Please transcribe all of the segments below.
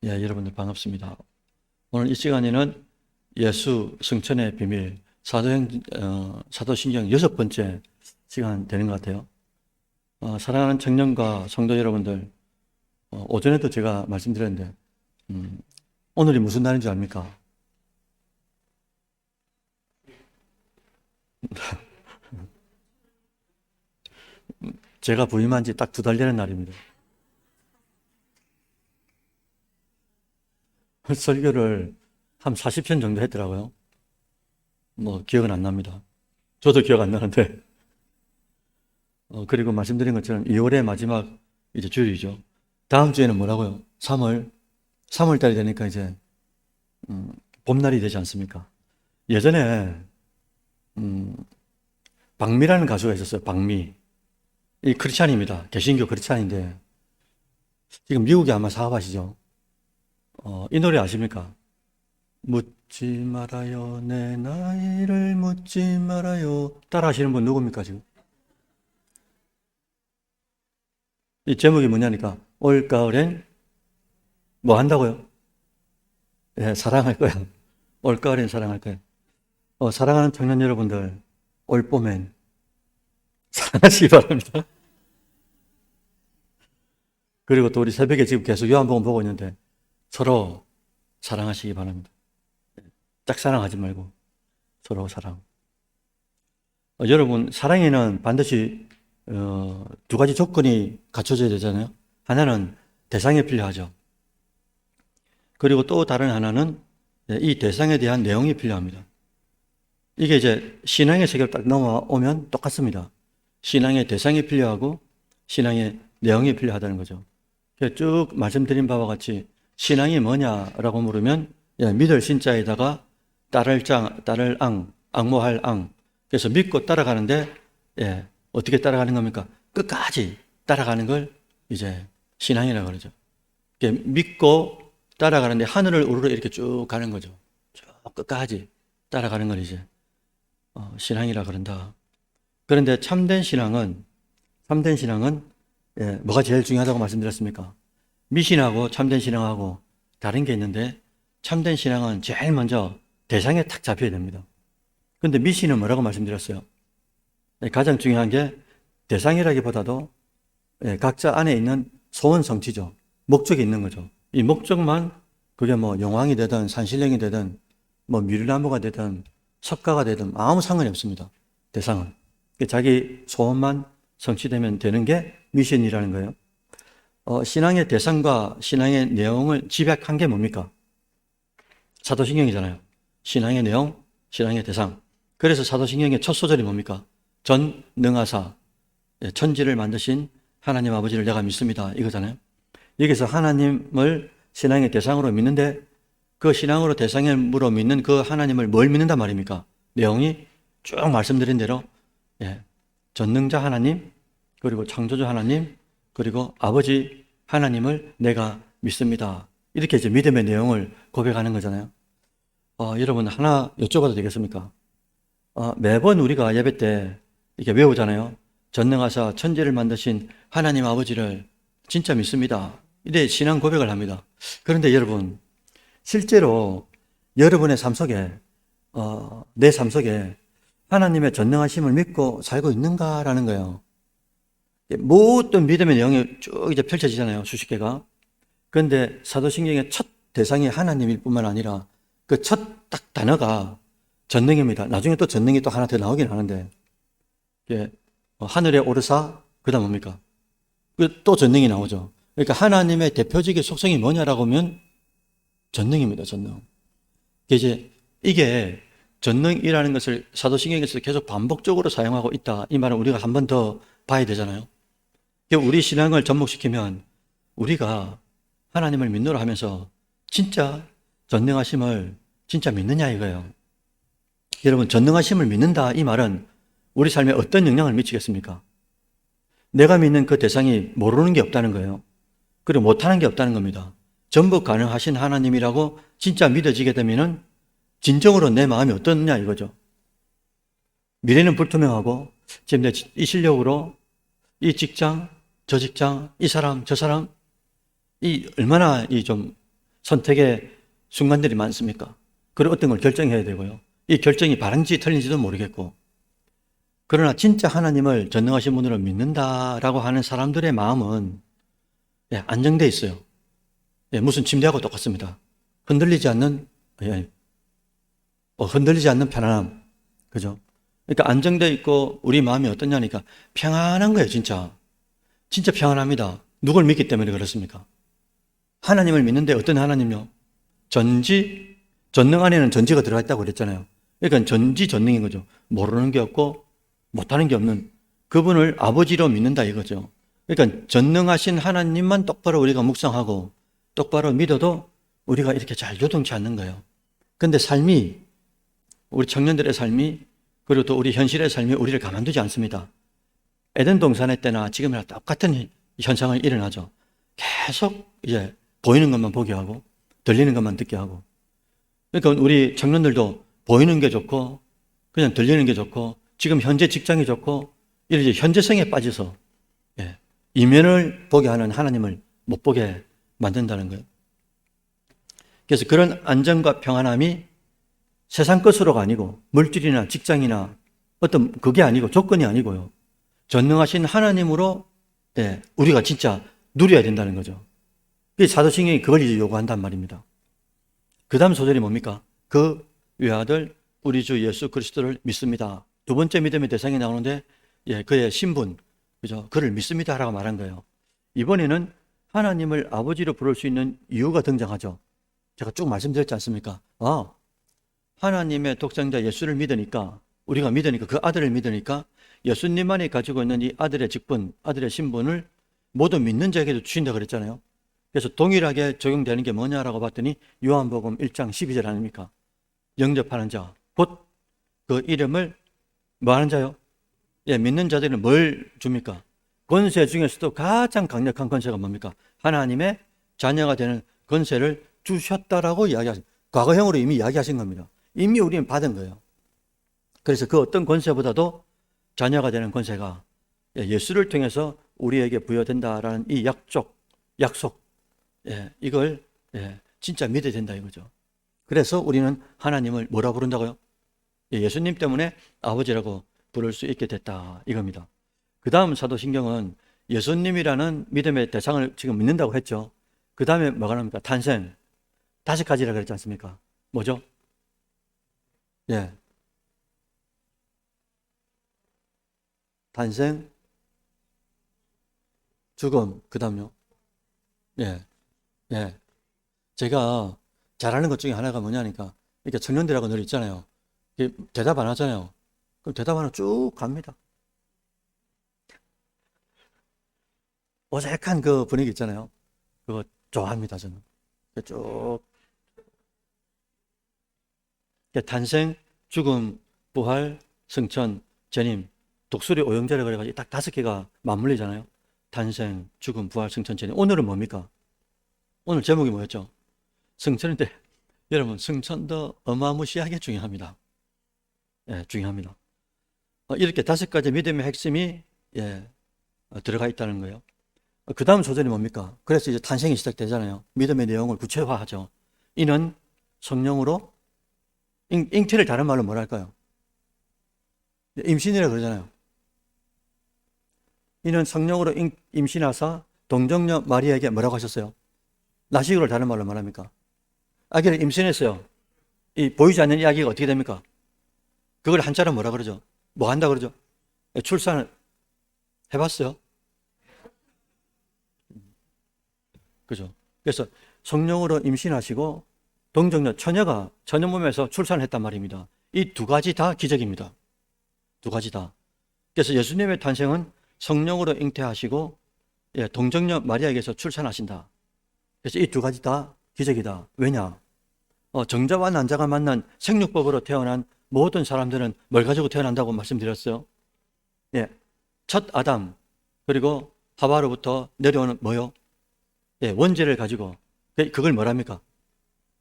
예, 여러분들 반갑습니다. 오늘 이 시간에는 예수 승천의 비밀, 사도신경 6번째 시간 되는 것 같아요. 사랑하는 청년과 성도 여러분들, 오전에도 제가 말씀드렸는데, 오늘이 무슨 날인 줄 압니까? 제가 부임한 지 딱 2달 되는 날입니다. 설교를 한 40편 정도 했더라고요. 기억은 안 납니다. 저도 기억 안 나는데. 그리고 말씀드린 것처럼 2월의 마지막 이제 주일이죠. 다음 주에는 뭐라고요? 3월 달이 되니까 이제, 봄날이 되지 않습니까? 예전에, 박미라는 가수가 있었어요. 박미. 이 크리스찬입니다. 개신교 크리스찬인데, 지금 미국에 아마 사업하시죠? 이 노래 아십니까? 묻지 말아요, 내 나이를 묻지 말아요. 따라 하시는 분 누굽니까, 지금? 이 제목이 뭐냐니까, 올가을엔 뭐 한다고요? 예, 사랑할 거야. 올가을엔 사랑할 거야. 사랑하는 청년 여러분들, 올봄엔 사랑하시기 바랍니다. 그리고 또 우리 새벽에 지금 계속 요한복음 보고 있는데, 서로 사랑하시기 바랍니다. 짝사랑하지 말고, 서로 사랑. 여러분, 사랑에는 반드시, 2가지 조건이 갖춰져야 되잖아요. 하나는 대상이 필요하죠. 그리고 또 다른 하나는 이 대상에 대한 내용이 필요합니다. 이게 이제 신앙의 세계로 딱 넘어오면 똑같습니다. 신앙의 대상이 필요하고 신앙의 내용이 필요하다는 거죠. 쭉 말씀드린 바와 같이 신앙이 뭐냐라고 물으면 믿을 신자에다가 따를 앙, 앙모할 앙. 그래서 믿고 따라가는데 어떻게 따라가는 겁니까? 끝까지 따라가는 걸 이제 신앙이라고 그러죠. 믿고 따라가는데 하늘을 우러러 이렇게 쭉 가는 거죠. 쭉 끝까지 따라가는 걸 이제 신앙이라 그런다. 그런데 참된 신앙은 뭐가 제일 중요하다고 말씀드렸습니까? 미신하고 참된 신앙하고 다른 게 있는데 참된 신앙은 제일 먼저 대상에 탁 잡혀야 됩니다. 그런데 미신은 뭐라고 말씀드렸어요? 가장 중요한 게 대상이라기보다도 각자 안에 있는 소원 성취죠. 목적이 있는 거죠. 이 목적만 그게 용왕이 되든 산신령이 되든 밀나무가 되든 석가가 되든 아무 상관이 없습니다. 대상은. 자기 소원만 성취되면 되는 게 미션이라는 거예요. 신앙의 대상과 신앙의 내용을 집약한 게 뭡니까? 사도신경이잖아요. 신앙의 내용, 신앙의 대상. 그래서 사도신경의 첫 소절이 뭡니까? 전능하사, 천지를 만드신 하나님 아버지를 내가 믿습니다. 이거잖아요. 여기서 하나님을 신앙의 대상으로 믿는데 그 신앙으로 대상으로 믿는 그 하나님을 뭘 믿는단 말입니까? 내용이 쭉 말씀드린 대로 전능자 하나님, 그리고 창조주 하나님, 그리고 아버지 하나님을 내가 믿습니다. 이렇게 이제 믿음의 내용을 고백하는 거잖아요. 여러분 하나 여쭤봐도 되겠습니까? 매번 우리가 예배 때 이렇게 외우잖아요. 전능하사 천지를 만드신 하나님 아버지를 진짜 믿습니다. 이래 신앙 고백을 합니다. 그런데 여러분, 실제로 여러분의 삶 속에, 내 삶 속에 하나님의 전능하심을 믿고 살고 있는가라는 거예요. 모든 믿음의 내용이 쭉 이제 펼쳐지잖아요. 수십 개가. 그런데 사도신경의 첫 대상이 하나님일 뿐만 아니라 그 첫 딱 단어가 전능입니다. 나중에 또 전능이 또 하나 더 나오긴 하는데, 하늘에 오르사, 그 다음 뭡니까? 또 전능이 나오죠. 그러니까 하나님의 대표적인 속성이 뭐냐라고 하면 전능입니다. 전능. 이게 전능이라는 것을 사도신경에서 계속 반복적으로 사용하고 있다. 이 말은 우리가 한 번 더 봐야 되잖아요. 우리 신앙을 접목시키면 우리가 하나님을 믿노라 하면서 진짜 전능하심을 진짜 믿느냐 이거예요. 여러분, 전능하심을 믿는다 이 말은 우리 삶에 어떤 영향을 미치겠습니까? 내가 믿는 그 대상이 모르는 게 없다는 거예요. 그리고 못하는 게 없다는 겁니다. 전부 가능하신 하나님이라고 진짜 믿어지게 되면은 진정으로 내 마음이 어떻냐 이거죠. 미래는 불투명하고 지금 내 이 실력으로 이 직장, 저 직장, 이 사람, 저 사람, 이 얼마나 좀 선택의 순간들이 많습니까? 그리고 어떤 걸 결정해야 되고요. 이 결정이 바른지 틀린지도 모르겠고, 그러나 진짜 하나님을 전능하신 분으로 믿는다라고 하는 사람들의 마음은 안정되어 있어요. 무슨 침대하고 똑같습니다. 흔들리지 않는 편안함. 그죠? 그러니까 안정되어 있고 우리 마음이 어떠냐니까 평안한 거예요, 진짜. 진짜 평안합니다. 누굴 믿기 때문에 그렇습니까? 하나님을 믿는데 어떤 하나님요? 전능 안에는 전지가 들어가 있다고 그랬잖아요. 그러니까 전지전능인 거죠. 모르는 게 없고 못하는 게 없는 그분을 아버지로 믿는다 이거죠. 그러니까 전능하신 하나님만 똑바로 우리가 묵상하고 똑바로 믿어도 우리가 이렇게 잘 요동치 않는 거예요. 근데 삶이, 우리 청년들의 삶이, 그리고 또 우리 현실의 삶이 우리를 가만두지 않습니다. 에덴 동산의 때나 지금이나 똑같은 현상이 일어나죠. 계속 이제 보이는 것만 보게 하고 들리는 것만 듣게 하고. 그러니까 우리 청년들도 보이는 게 좋고 그냥 들리는 게 좋고 지금 현재 직장이 좋고 이렇게 현재성에 빠져서 이면을 보게 하는 하나님을 못 보게 만든다는 거예요. 그래서 그런 안정과 평안함이 세상 것으로가 아니고 물질이나 직장이나 어떤 그게 아니고 조건이 아니고요. 전능하신 하나님으로 우리가 진짜 누려야 된다는 거죠. 사도신경이 그걸 이제 요구한단 말입니다. 그 다음 소절이 뭡니까? 그 외아들 우리 주 예수 그리스도를 믿습니다. 두 번째 믿음의 대상이 나오는데 그의 신분, 그죠? 그를 믿습니다라고 말한 거예요. 이번에는 하나님을 아버지로 부를 수 있는 이유가 등장하죠. 제가 쭉 말씀드렸지 않습니까? 하나님의 독생자 예수를 믿으니까, 우리가 믿으니까, 그 아들을 믿으니까 예수님만이 가지고 있는 이 아들의 직분, 아들의 신분을 모두 믿는 자에게도 주신다 그랬잖아요. 그래서 동일하게 적용되는 게 뭐냐라고 봤더니 요한복음 1장 12절 아닙니까? 영접하는 자, 곧 그 이름을 뭐 하는 자요? 믿는 자들은 뭘 줍니까? 권세 중에서도 가장 강력한 권세가 뭡니까? 하나님의 자녀가 되는 권세를 주셨다라고 이야기하신, 과거형으로 이미 이야기하신 겁니다. 이미 우리는 받은 거예요. 그래서 그 어떤 권세보다도 자녀가 되는 권세가 예수를 통해서 우리에게 부여된다라는 이 약속, 이걸 진짜 믿어야 된다 이거죠. 그래서 우리는 하나님을 뭐라 부른다고요? 예수님 때문에 아버지라고 부를 수 있게 됐다 이겁니다. 그 다음 사도신경은 예수님이라는 믿음의 대상을 지금 믿는다고 했죠. 그 다음에 뭐가 나옵니까? 탄생. 5가지라 그랬지 않습니까? 뭐죠? 탄생, 죽음, 그 다음요. 제가 잘하는 것 중에 하나가 뭐냐니까, 이렇게 청년들하고 늘 있잖아요. 대답 안 하잖아요. 그럼 대답 하나 쭉 갑니다. 어색한 그 분위기 있잖아요. 그거 좋아합니다, 저는. 쭉. 탄생, 죽음, 부활, 승천, 재림, 독수리 오형제라 그래가지고 딱 5개가 맞물리잖아요. 탄생, 죽음, 부활, 승천, 재림. 오늘은 뭡니까? 오늘 제목이 뭐였죠? 승천인데, 여러분, 승천도 어마무시하게 중요합니다. 중요합니다. 이렇게 5가지 믿음의 핵심이 들어가 있다는 거예요. 그 다음 소절이 뭡니까? 그래서 이제 탄생이 시작되잖아요. 믿음의 내용을 구체화하죠. 이는 성령으로 잉태를 다른 말로 뭐랄까요? 임신이라 그러잖아요. 이는 성령으로 임신하사 동정녀 마리아에게 뭐라고 하셨어요? 나시교를 다른 말로 말합니까? 아기를 임신했어요. 이 보이지 않는 이 아기가 어떻게 됩니까? 그걸 한자로 뭐라 그러죠? 뭐 한다 그러죠? 출산을 해봤어요? 그죠? 그래서 성령으로 임신하시고 동정녀, 처녀가 처녀 몸에서 출산을 했단 말입니다. 이 2가지 다 기적입니다. 2가지 다. 그래서 예수님의 탄생은 성령으로 잉태하시고 동정녀 마리아에게서 출산하신다. 그래서 이 2가지 다 기적이다. 왜냐? 정자와 난자가 만난 생육법으로 태어난 모든 사람들은 뭘 가지고 태어난다고 말씀드렸어요? 첫 아담 그리고 하와로부터 내려오는 뭐요? 원죄를 가지고, 그걸 뭐랍니까?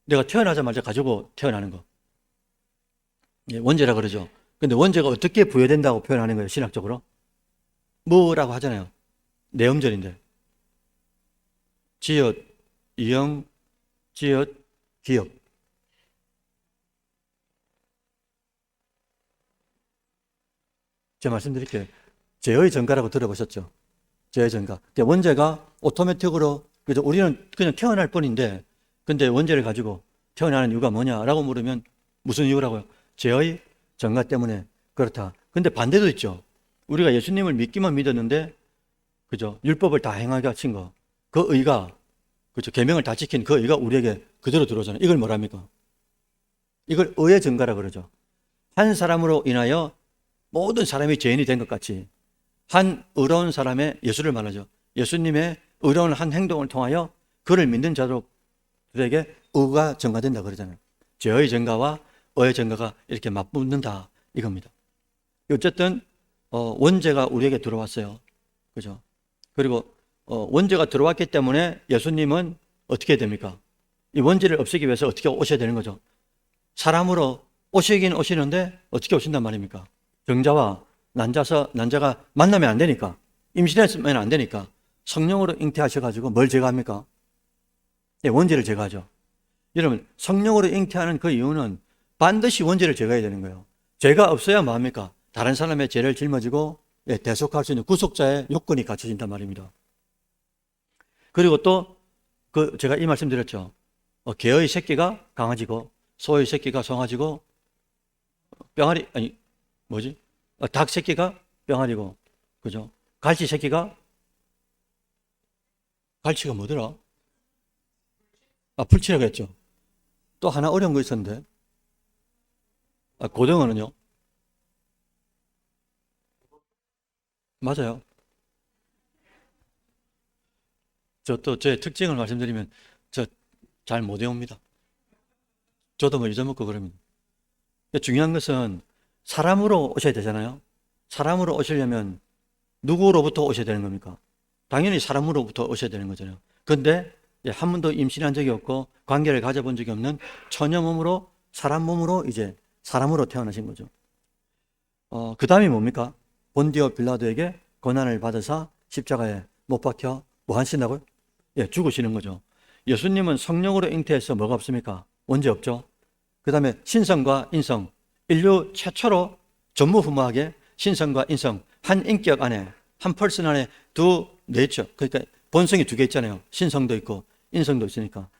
내가 태어나자마자 가지고 태어나는 거. 원죄라 그러죠. 근데 원죄가 어떻게 부여된다고 표현하는 거예요, 신학적으로? 뭐라고 하잖아요. 내음절인데. 지읒, 이응, 지읒, 기역. 제가 말씀드릴게요. 제의 전가라고 들어보셨죠? 제의 전가. 원죄가 오토매틱으로, 그죠? 우리는 그냥 태어날 뿐인데, 근데 원죄를 가지고 태어나는 이유가 뭐냐라고 물으면 무슨 이유라고요? 제의 전가 때문에 그렇다. 근데 반대도 있죠. 우리가 예수님을 믿기만 믿었는데, 그죠? 율법을 다 행하게 하신 거. 그 의가, 그죠? 계명을 다 지킨 그 의가 우리에게 그대로 들어오잖아요. 이걸 뭐랍니까? 이걸 의의 전가라 그러죠. 한 사람으로 인하여 모든 사람이 죄인이 된 것 같이 한 의로운 사람의 예수를 말하죠. 예수님의 의로운 한 행동을 통하여 그를 믿는 자들에게 의가 전가된다 그러잖아요. 죄의 전가와 의의 전가가 이렇게 맞붙는다 이겁니다. 어쨌든 원죄가 우리에게 들어왔어요. 그죠? 그리고 원죄가 들어왔기 때문에 예수님은 어떻게 됩니까? 이 원죄를 없애기 위해서 어떻게 오셔야 되는 거죠? 사람으로 오시긴 오시는데 어떻게 오신단 말입니까? 정자와 난자가 만나면 안 되니까, 임신했으면 안 되니까 성령으로 잉태하셔가지고 뭘 제거합니까? 네, 원죄를 제거하죠. 여러분, 성령으로 잉태하는 그 이유는 반드시 원죄를 제거해야 되는 거예요. 죄가 없어야 뭐합니까? 다른 사람의 죄를 짊어지고 대속할 수 있는 구속자의 요건이 갖춰진단 말입니다. 그리고 또 제가 이 말씀 드렸죠. 개의 새끼가 강아지고 소의 새끼가 송아지고 닭 새끼가 병아리고, 그죠? 갈치 새끼가, 갈치가 뭐더라? 풀치라고 했죠. 또 하나 어려운 거 있었는데, 고등어는요? 맞아요. 제 특징을 말씀드리면, 저 잘 못 외웁니다. 저도 뭐 잊어먹고 그럽니다. 중요한 것은 사람으로 오셔야 되잖아요. 사람으로 오시려면 누구로부터 오셔야 되는 겁니까? 당연히 사람으로부터 오셔야 되는 거잖아요. 그런데 한 번도 임신한 적이 없고 관계를 가져본 적이 없는 처녀 몸으로, 사람 몸으로 이제 사람으로 태어나신 거죠. 그 다음이 뭡니까? 본디오 빌라도에게 고난을 받으사 십자가에 못 박혀 뭐 하신다고요? 죽으시는 거죠. 예수님은 성령으로 잉태해서 뭐가 없습니까? 원죄 없죠. 그 다음에 신성과 인성, 인류 최초로 전무후무하게 신성과 인성, 한 인격 안에, 한 펄슨 안에 두 네이처, 그러니까 본성이 두 개 있잖아요. 신성도 있고 인성도 있으니까.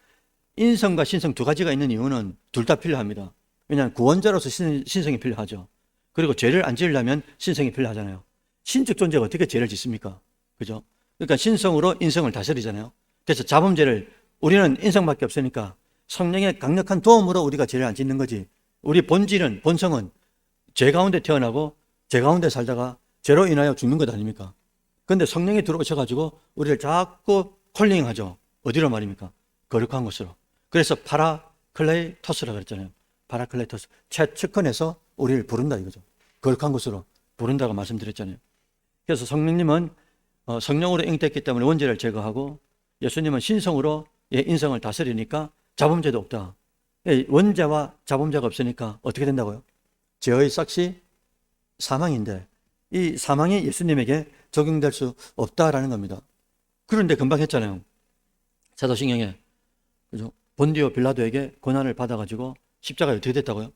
인성과 신성 두 가지가 있는 이유는 둘 다 필요합니다. 왜냐하면 구원자로서 신성이 필요하죠. 그리고 죄를 안 지으려면 신성이 필요하잖아요. 신적 존재가 어떻게 죄를 짓습니까? 그죠? 그러니까 신성으로 인성을 다스리잖아요. 그래서 자범죄를, 우리는 인성밖에 없으니까 성령의 강력한 도움으로 우리가 죄를 안 짓는 거지. 우리 본성은 죄 가운데 태어나고 죄 가운데 살다가 죄로 인하여 죽는 것 아닙니까? 그런데 성령이 들어오셔가지고 우리를 자꾸 콜링하죠. 어디로 말입니까? 거룩한 곳으로. 그래서 파라클레이토스라고 그랬잖아요. 파라클레이토스. 최측근에서 우리를 부른다 이거죠. 거룩한 곳으로 부른다고 말씀드렸잖아요. 그래서 성령님은 성령으로 잉태했기 때문에 원죄를 제거하고, 예수님은 신성으로 인성을 다스리니까 자범죄도 없다. 원죄와 자범죄가 없으니까 어떻게 된다고요? 죄의 삭시 사망인데 이 사망이 예수님에게 적용될 수 없다라는 겁니다. 그런데 금방 했잖아요. 사도신경에, 그죠? 본디오 빌라도에게 고난을 받아가지고 십자가에 어떻게 됐다고요?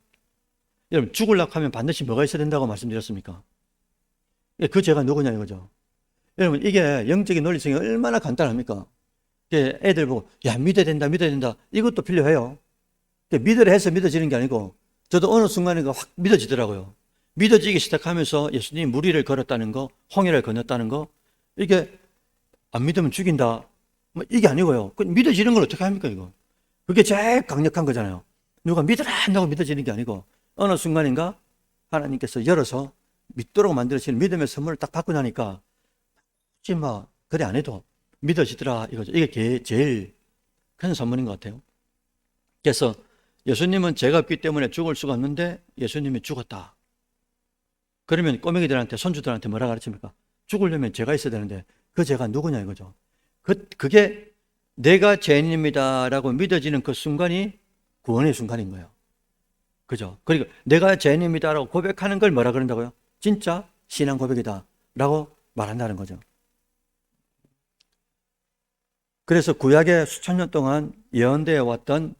여러분, 죽으려고 하면 반드시 뭐가 있어야 된다고 말씀드렸습니까? 그 죄가 누구냐 이거죠. 여러분, 이게 영적인 논리성이 얼마나 간단합니까? 애들 보고 야, 믿어야 된다 이것도 필요해요. 믿으라 해서 믿어지는 게 아니고, 저도 어느 순간에 확 믿어지더라고요. 믿어지기 시작하면서 예수님이 무리를 걸었다는 거, 홍해를 건넜다는 거, 이게 안 믿으면 죽인다, 뭐 이게 아니고요. 믿어지는 걸 어떻게 합니까 이거? 그게 제일 강력한 거잖아요. 누가 믿으라 한다고 믿어지는 게 아니고, 어느 순간인가 하나님께서 열어서 믿도록 만들어지는 믿음의 선물을 딱 받고 나니까 혹시 뭐 그래 안 해도 믿어지더라 이거죠. 이게 제일 큰 선물인 것 같아요. 그래서 예수님은 죄가 없기 때문에 죽을 수가 없는데 예수님이 죽었다. 그러면 꼬맹이들한테, 손주들한테 뭐라 가르칩니까? 죽으려면 죄가 있어야 되는데 그 죄가 누구냐 이거죠. 그게 내가 죄인입니다라고 믿어지는 그 순간이 구원의 순간인 거예요. 그죠? 그리고 내가 죄인입니다라고 고백하는 걸 뭐라 그런다고요? 진짜 신앙 고백이다 라고 말한다는 거죠. 그래서 구약의 수천 년 동안 예언되어 왔던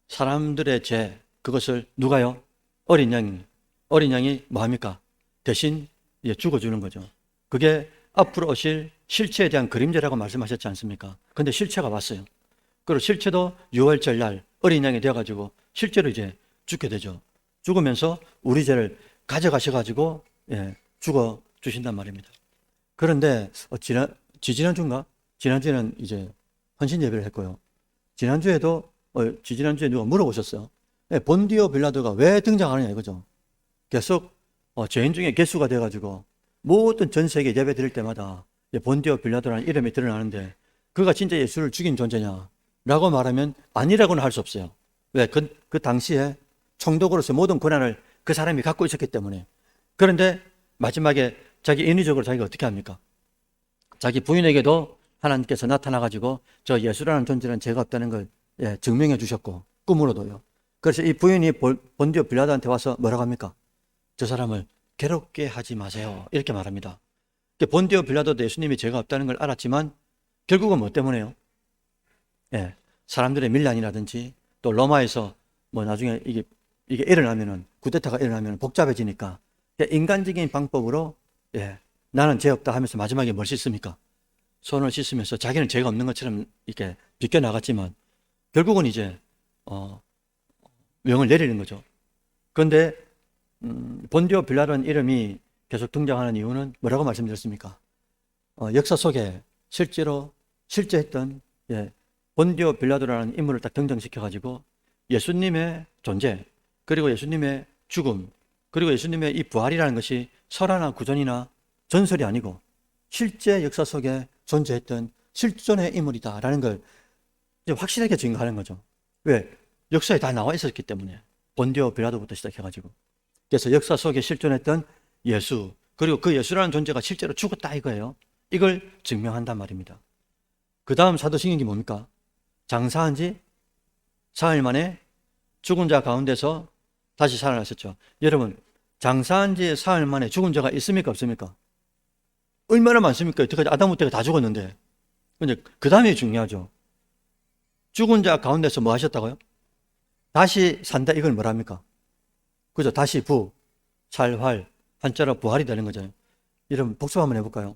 사람들의 죄, 그것을 누가요? 어린 양이 뭐합니까? 대신 죽어주는 거죠. 그게 앞으로 오실 실체에 대한 그림자라고 말씀하셨지 않습니까? 근데 실체가 왔어요. 그리고 실체도 6월절 날 어린 양이 되어가지고 실제로 이제 죽게 되죠. 죽으면서 우리 죄를 가져가셔가지고 죽어 주신단 말입니다. 그런데 지난주인가? 지난주에는 이제 헌신 예배를 했고요. 지난주에도 지난주에 누가 물어보셨어요. 본디오 빌라도가 왜 등장하느냐 이거죠. 계속 죄인 중에 개수가 돼가지고 모든 전 세계 예배 드릴 때마다 본디오 빌라도라는 이름이 드러나는데 그가 진짜 예수를 죽인 존재냐? 라고 말하면 아니라고는 할 수 없어요. 왜? 그 당시에 총독으로서 모든 권한을 그 사람이 갖고 있었기 때문에. 그런데 마지막에 자기 인위적으로 자기가 어떻게 합니까? 자기 부인에게도 하나님께서 나타나가지고 저 예수라는 존재는 죄가 없다는 걸 증명해 주셨고 꿈으로도요. 그래서 이 부인이 본디오 빌라도한테 와서 뭐라고 합니까? 저 사람을 괴롭게 하지 마세요. 이렇게 말합니다. 본디오 빌라도도 예수님이 죄가 없다는 걸 알았지만 결국은 뭐 때문에요? 사람들의 밀란이라든지 또 로마에서 뭐 나중에 이게 일어나면은 쿠데타가 일어나면 복잡해지니까 인간적인 방법으로 나는 죄 없다 하면서 마지막에 뭘 씻습니까? 손을 씻으면서 자기는 죄가 없는 것처럼 이렇게 비껴 나갔지만 결국은 이제 명을 내리는 거죠. 그런데 본디오 빌라도라는 이름이 계속 등장하는 이유는 뭐라고 말씀드렸습니까? 역사 속에 실제로 실제했던 본디오 빌라도라는 인물을 딱 등장시켜가지고 예수님의 존재, 그리고 예수님의 죽음, 그리고 예수님의 이 부활이라는 것이 설화나 구전이나 전설이 아니고 실제 역사 속에 존재했던 실존의 인물이다라는 걸 이제 확실하게 증거하는 거죠. 왜? 역사에 다 나와 있었기 때문에. 본디오 빌라도부터 시작해가지고. 그래서 역사 속에 실존했던 예수, 그리고 그 예수라는 존재가 실제로 죽었다 이거예요. 이걸 증명한단 말입니다. 그 다음 사도신경이 뭡니까? 장사한 지 사흘 만에 죽은 자 가운데서 다시 살아나셨죠. 여러분, 장사한 지 사흘 만에 죽은 자가 있습니까? 없습니까? 얼마나 많습니까? 여태까지 아담부터가 다 죽었는데. 근데 그 다음이 중요하죠. 죽은 자 가운데서 뭐 하셨다고요? 다시 산다 이걸 뭐랍니까? 그죠? 다시 살활, 한자로 부활이 되는 거잖아요. 여러분 복습 한번 해볼까요?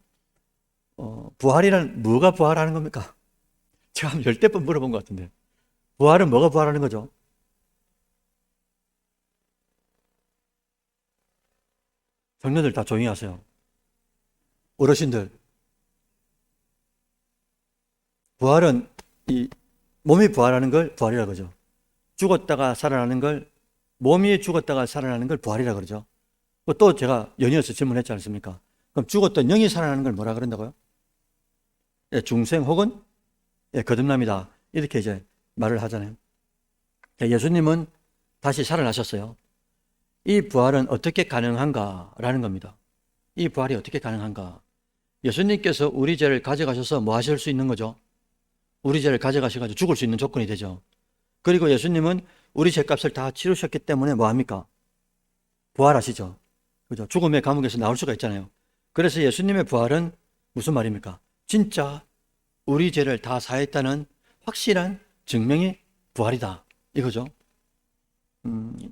부활이란 뭐가 부활하는 겁니까? 제가 한 10대 번 물어본 것 같은데 부활은 뭐가 부활하는 거죠? 청년들 다 조용히 하세요. 어르신들, 부활은 이 몸이 부활하는 걸 부활이라고 그러죠. 죽었다가 살아나는 걸, 몸이 죽었다가 살아나는 걸 부활이라고 그러죠. 또 제가 연이어서 질문했지 않습니까? 그럼 죽었던 영이 살아나는 걸 뭐라 그런다고요? 중생 혹은 거듭남이다. 이렇게 이제 말을 하잖아요. 예수님은 다시 살아나셨어요. 이 부활은 어떻게 가능한가라는 겁니다. 이 부활이 어떻게 가능한가? 예수님께서 우리 죄를 가져가셔서 뭐 하실 수 있는 거죠? 우리 죄를 가져가셔가지고 죽을 수 있는 조건이 되죠. 그리고 예수님은 우리 죄값을 다 치르셨기 때문에 뭐 합니까? 부활하시죠. 그죠? 죽음의 감옥에서 나올 수가 있잖아요. 그래서 예수님의 부활은 무슨 말입니까? 진짜 우리 죄를 다 사했다는 확실한 증명이 부활이다. 이거죠.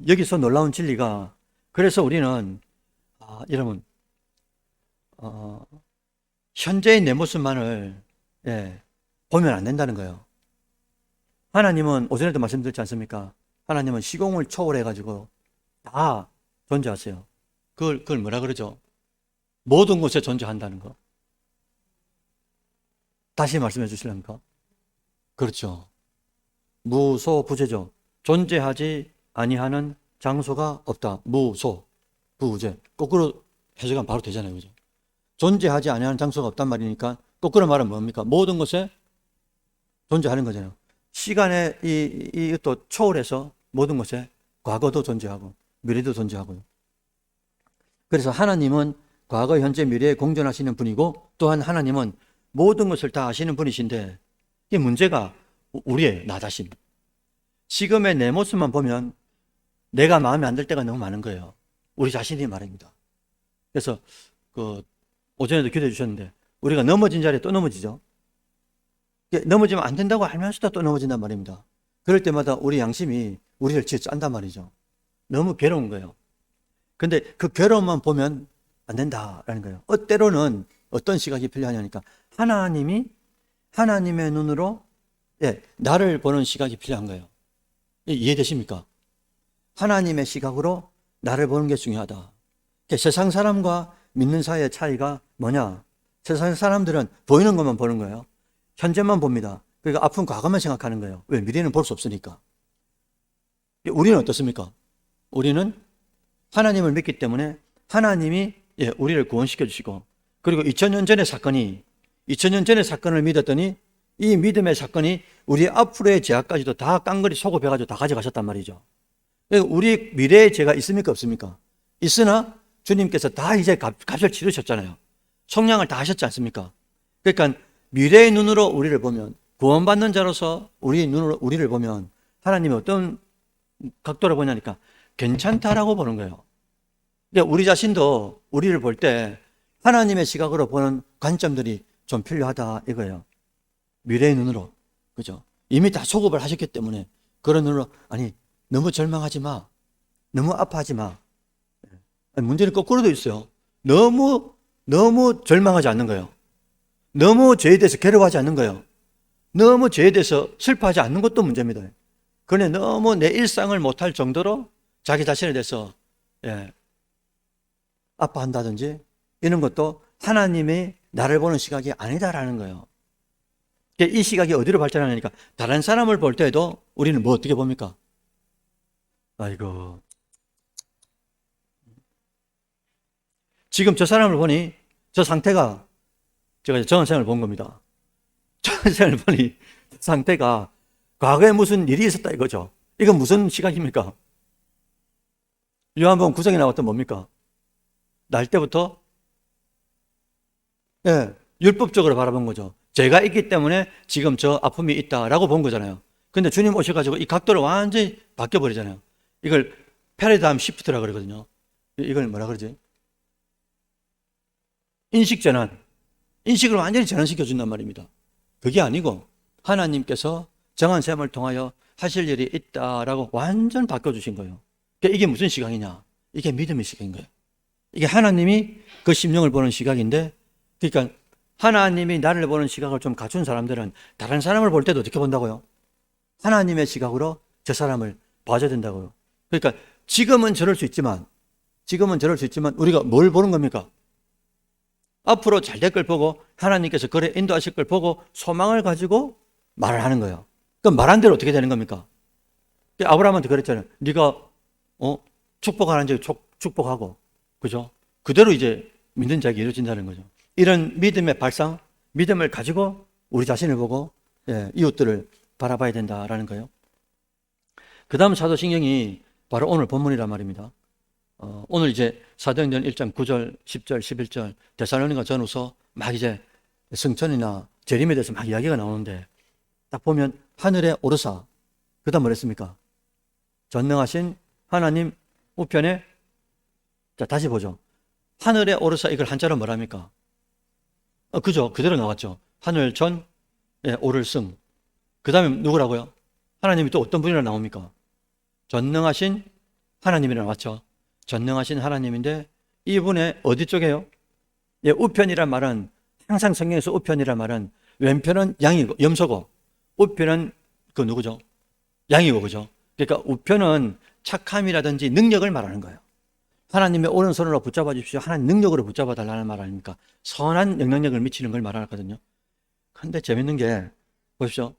여기서 놀라운 진리가, 그래서 우리는 여러분 현재의 내 모습만을 보면 안 된다는 거예요. 하나님은 오전에도 말씀드렸지 않습니까? 하나님은 시공을 초월해가지고 다 존재하세요. 그걸 뭐라 그러죠? 모든 곳에 존재한다는 거. 다시 말씀해 주실랍니까? 그렇죠. 무소부재죠. 존재하지 아니하는 장소가 없다. 무소, 부재. 거꾸로 해석하면 바로 되잖아요. 그죠? 존재하지 아니하는 장소가 없단 말이니까 거꾸로 말하면 뭡니까? 모든 것에 존재하는 거잖아요. 시간의 이것도 초월해서 모든 것에 과거도 존재하고 미래도 존재하고요. 그래서 하나님은 과거, 현재, 미래에 공존하시는 분이고 또한 하나님은 모든 것을 다 아시는 분이신데 이 문제가 우리의 나 자신. 지금의 내 모습만 보면 내가 마음에 안 들 때가 너무 많은 거예요. 우리 자신이 말입니다. 그래서 오전에도 기도해 주셨는데 우리가 넘어진 자리에 또 넘어지죠. 넘어지면 안 된다고 알면서도 또 넘어진단 말입니다. 그럴 때마다 우리 양심이 우리를 짠단 말이죠. 너무 괴로운 거예요. 근데 그 괴로움만 보면 안 된다라는 거예요. 때로는 어떤 시각이 필요하냐니까 하나님의 눈으로 나를 보는 시각이 필요한 거예요. 이해되십니까? 하나님의 시각으로 나를 보는 게 중요하다. 세상 사람과 믿는 사이의 차이가 뭐냐? 세상 사람들은 보이는 것만 보는 거예요. 현재만 봅니다. 그러니까 아픈 과거만 생각하는 거예요. 왜? 미래는 볼 수 없으니까. 우리는 어떻습니까? 우리는 하나님을 믿기 때문에 하나님이 우리를 구원시켜 주시고, 그리고 2000년 전의 사건을 믿었더니 이 믿음의 사건이 우리 앞으로의 죄악까지도 다 깡그리 소급해가지고 다 가져가셨단 말이죠. 우리 미래의 죄가 있습니까? 없습니까? 있으나 주님께서 다 이제 값을 치르셨잖아요. 속량을 다 하셨지 않습니까? 그러니까 미래의 눈으로 우리를 보면, 구원받는 자로서 우리를 보면 하나님이 어떤 각도로 보냐니까 괜찮다라고 보는 거예요. 우리 자신도 우리를 볼 때 하나님의 시각으로 보는 관점들이 좀 필요하다 이거예요. 미래의 눈으로. 그죠? 이미 다 소급을 하셨기 때문에 그런 눈으로, 아니, 너무 절망하지 마. 너무 아파하지 마. 문제는 거꾸로도 있어요. 너무 절망하지 않는 거예요. 너무 죄에 대해서 괴로워하지 않는 거예요. 너무 죄에 대해서 슬퍼하지 않는 것도 문제입니다. 그런데 너무 내 일상을 못할 정도로 자기 자신에 대해서 아파한다든지 이런 것도 하나님의 나를 보는 시각이 아니다라는 거예요. 이 시각이 어디로 발전하니까 다른 사람을 볼 때에도 우리는 뭐 어떻게 봅니까? 아이고, 지금 저 사람을 보니 저 상태가, 제가 정한생을 본 겁니다. 정한생을 보니 상태가 과거에 무슨 일이 있었다 이거죠. 이건 무슨 시각입니까? 요한복음 9장에 나왔던 뭡니까? 날 때부터 율법적으로 바라본 거죠. 죄가 있기 때문에 지금 저 아픔이 있다라고 본 거잖아요. 근데 주님 오셔가지고 이 각도를 완전히 바뀌어버리잖아요. 이걸 패러다임 시프트라 그러거든요. 이걸 뭐라 그러지? 인식전환. 인식을 완전히 전환시켜 준단 말입니다. 그게 아니고 하나님께서 정한 셈을 통하여 하실 일이 있다라고 완전 바꿔주신 거예요. 그러니까 이게 무슨 시각이냐? 이게 믿음의 시각인 거예요. 이게 하나님이 그 심령을 보는 시각인데, 그러니까 하나님이 나를 보는 시각을 좀 갖춘 사람들은 다른 사람을 볼 때도 어떻게 본다고요? 하나님의 시각으로 저 사람을 봐줘야 된다고요. 그러니까 지금은 저럴 수 있지만 우리가 뭘 보는 겁니까? 앞으로 잘 될 걸 보고 하나님께서 그래 인도하실 걸 보고 소망을 가지고 말을 하는 거예요. 그럼 말한 대로 어떻게 되는 겁니까? 아브라함한테 그랬잖아요. 네가 축복하는 자 축복하고, 그죠? 그대로 이제 믿는 자에게 이루어진다는 거죠. 이런 믿음의 발상, 믿음을 가지고 우리 자신을 보고 이웃들을 바라봐야 된다라는 거예요. 그 다음 사도신경이 바로 오늘 본문이란 말입니다. 오늘 이제 사도행전 1장 9절, 10절, 11절 데살로니가 전후서 막 이제 성천이나 재림에 대해서 막 이야기가 나오는데, 딱 보면 하늘에 오르사, 그 다음 뭐랬습니까? 전능하신 하나님 우편에, 자 다시 보죠. 하늘에 오르사, 이걸 한자로 뭐랍니까? 그죠? 그대로 나왔죠. 하늘 전 오를 승. 그 다음에 누구라고요? 하나님이 또 어떤 분이라 나옵니까? 전능하신 하나님이라 나왔죠. 전능하신 하나님인데 이분의 어디 쪽이에요? 우편이란 말은, 항상 성경에서 우편이란 말은 왼편은 양이고 염소고 우편은 그 누구죠? 양이고, 그죠? 그러니까 우편은 착함이라든지 능력을 말하는 거예요. 하나님의 오른손으로 붙잡아 주십시오. 하나님 능력으로 붙잡아 달라는 말 아닙니까? 선한 영향력을 미치는 걸 말하거든요. 근데 재밌는 게, 보십시오.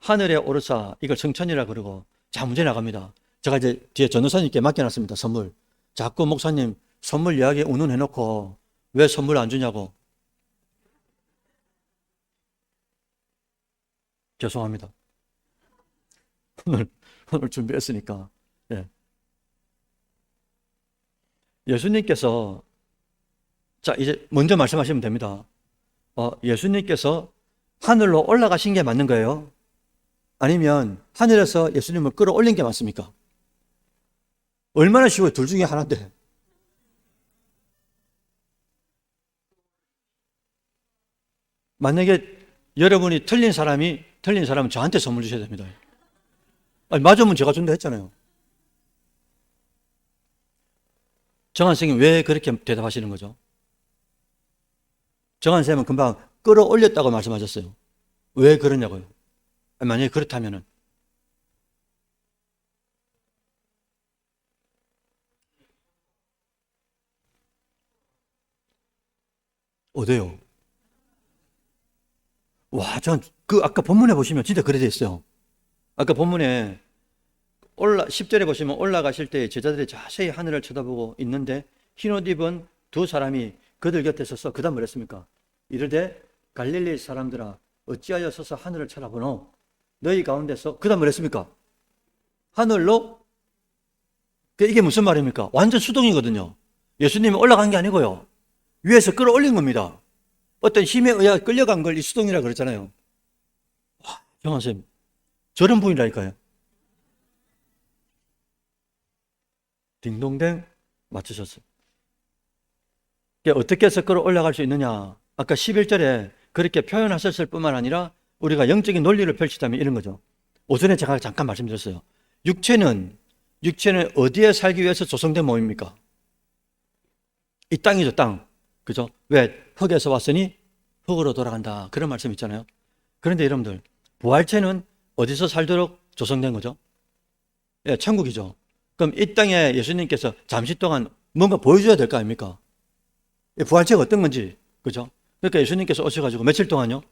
하늘에 오르사, 이걸 성천이라 그러고, 자, 문제 나갑니다. 제가 이제 뒤에 전도사님께 맡겨놨습니다. 선물. 자꾸 목사님 선물 이야기에 운운해놓고 왜 선물 안 주냐고. 죄송합니다. 오늘 준비했으니까. 예수님께서, 자, 이제 먼저 말씀하시면 됩니다. 예수님께서 하늘로 올라가신 게 맞는 거예요? 아니면 하늘에서 예수님을 끌어올린 게 맞습니까? 얼마나 쉬워요. 둘 중에 하나인데. 만약에 여러분이 틀린 사람은 저한테 선물 주셔야 됩니다. 아니, 맞으면 제가 준다 했잖아요. 정한 선생님 왜 그렇게 대답하시는 거죠? 정한 선생님은 금방 끌어올렸다고 말씀하셨어요. 왜 그러냐고요? 만약에 그렇다면은 어때요? 와, 전 아까 본문에 보시면 진짜 그래 돼 있어요. 아까 본문에 10절에 보시면 올라가실 때 제자들이 자세히 하늘을 쳐다보고 있는데 흰옷 입은 두 사람이 그들 곁에 서서 그다음 뭐랬습니까? 이르되 갈릴리 사람들아 어찌하여 서서 하늘을 쳐다보노? 너희 가운데서 그다음 뭐랬습니까? 하늘로. 이게 무슨 말입니까? 완전 수동이거든요. 예수님이 올라간 게 아니고요. 위에서 끌어올린 겁니다. 어떤 힘에 의해 끌려간 걸 이 수동이라 그랬잖아요. 와, 정한 쌤, 저런 분이라니까요. 딩동댕 맞추셨어요. 어떻게 해서 끌어올라갈 수 있느냐? 아까 11절에 그렇게 표현하셨을 뿐만 아니라 우리가 영적인 논리를 펼치자면 이런 거죠. 오전에 제가 잠깐 말씀드렸어요. 육체는 어디에 살기 위해서 조성된 몸입니까? 이 땅이죠, 땅. 그죠? 왜? 흙에서 왔으니 흙으로 돌아간다. 그런 말씀 있잖아요. 그런데 여러분들, 부활체는 어디서 살도록 조성된 거죠? 예, 천국이죠. 그럼 이 땅에 예수님께서 잠시 동안 뭔가 보여줘야 될 거 아닙니까? 부활체가 어떤 건지, 그죠? 그러니까 예수님께서 오셔가지고 며칠 동안요?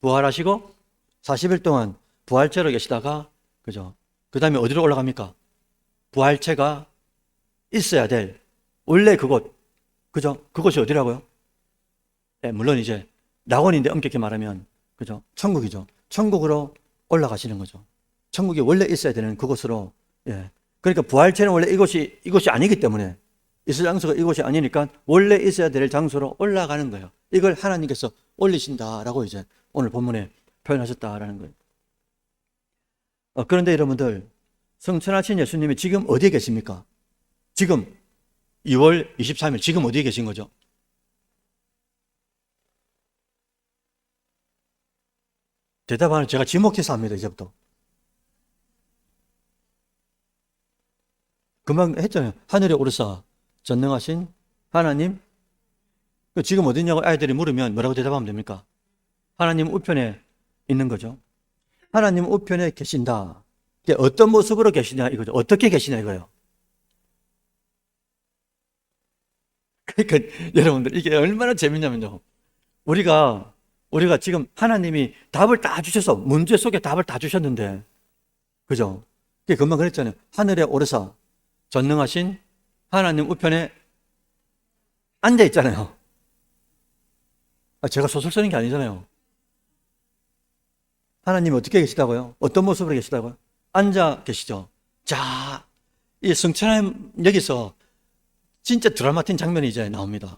부활하시고 40일 동안 부활체로 계시다가, 그죠? 그 다음에 어디로 올라갑니까? 부활체가 있어야 될 원래 그곳, 그죠? 그곳이 어디라고요? 네, 물론 이제 낙원인데 엄격히 말하면, 그죠? 천국이죠. 천국으로 올라가시는 거죠. 천국이 원래 있어야 되는 그곳으로. 예. 그러니까 부활체는 원래 이곳이 아니기 때문에, 있을 장소가 이곳이 아니니까 원래 있어야 될 장소로 올라가는 거예요. 이걸 하나님께서 올리신다라고 이제 오늘 본문에 표현하셨다라는 거예요. 그런데 여러분들, 성천하신 예수님이 지금 어디에 계십니까? 지금 2월 23일 지금 어디에 계신 거죠? 대답하는 제가 지목해서 합니다. 이제부터. 금방 했잖아요. 하늘에 오르사 전능하신 하나님. 지금 어디냐고 아이들이 물으면 뭐라고 대답하면 됩니까? 하나님 우편에 있는 거죠. 하나님 우편에 계신다. 어떤 모습으로 계시냐 이거죠. 어떻게 계시냐 이거예요. 그러니까 여러분들 이게 얼마나 재밌냐면요. 우리가 지금 하나님이 답을 다 주셔서 문제 속에 답을 다 주셨는데, 그죠? 그게 금방 그랬잖아요. 하늘에 오르사 전능하신 하나님 우편에 앉아 있잖아요. 제가 소설 쓰는 게 아니잖아요. 하나님이 어떻게 계시다고요? 어떤 모습으로 계시다고요? 앉아 계시죠. 자, 이 성천하님 여기서 진짜 드라마틱 장면이 이제 나옵니다.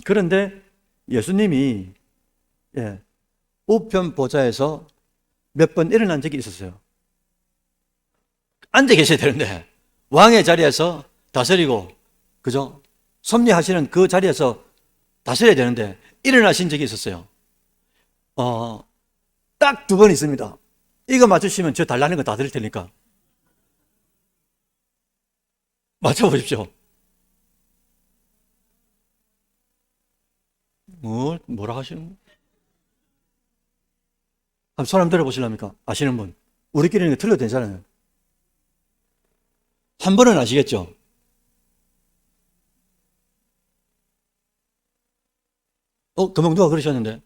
그런데 예수님이 우편 보좌에서 몇 번 일어난 적이 있었어요. 앉아 계셔야 되는데 왕의 자리에서 다스리고, 그죠? 섭리하시는 그 자리에서 다스려야 되는데 일어나신 적이 있었어요. 딱 2번 있습니다. 이거 맞추시면 저 달라는 거 다 드릴 테니까 맞춰보십시오. 뭐라 하시는 거? 한번 손 한번 들어보실랍니까? 아시는 분? 우리끼리는 틀려도 되잖아요. 한 번은 아시겠죠? 금방 누가 그러셨는데?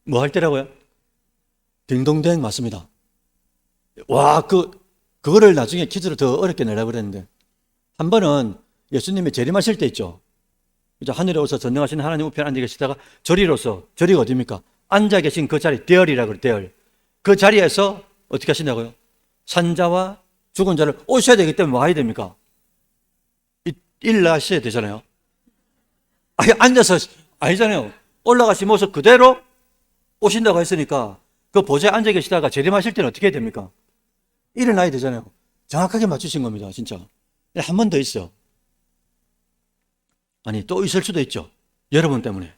뭐 할 때라고요? 딩동댕 맞습니다. 와, 그거를 나중에 퀴즈로 더 어렵게 내려고 그랬는데, 한 번은 예수님이 재림하실 때 있죠. 이제 하늘에 오서 전능하신 하나님 우편에 앉아 계시다가 저리가 어디입니까? 앉아 계신 그 자리, 대열이라고 그래요, 대열. 그 자리에서 어떻게 하신다고요? 산자와 죽은 자를 오셔야 되기 때문에 뭐 해야 됩니까? 일어나셔야 되잖아요. 앉아서 아니잖아요. 올라가신 모습 그대로 오신다고 했으니까 그 보좌에 앉아 계시다가 재림하실 때는 어떻게 해야 됩니까? 일어나야 되잖아요. 정확하게 맞추신 겁니다, 진짜. 한 번 더 있어요. 아니, 또 있을 수도 있죠. 여러분 때문에.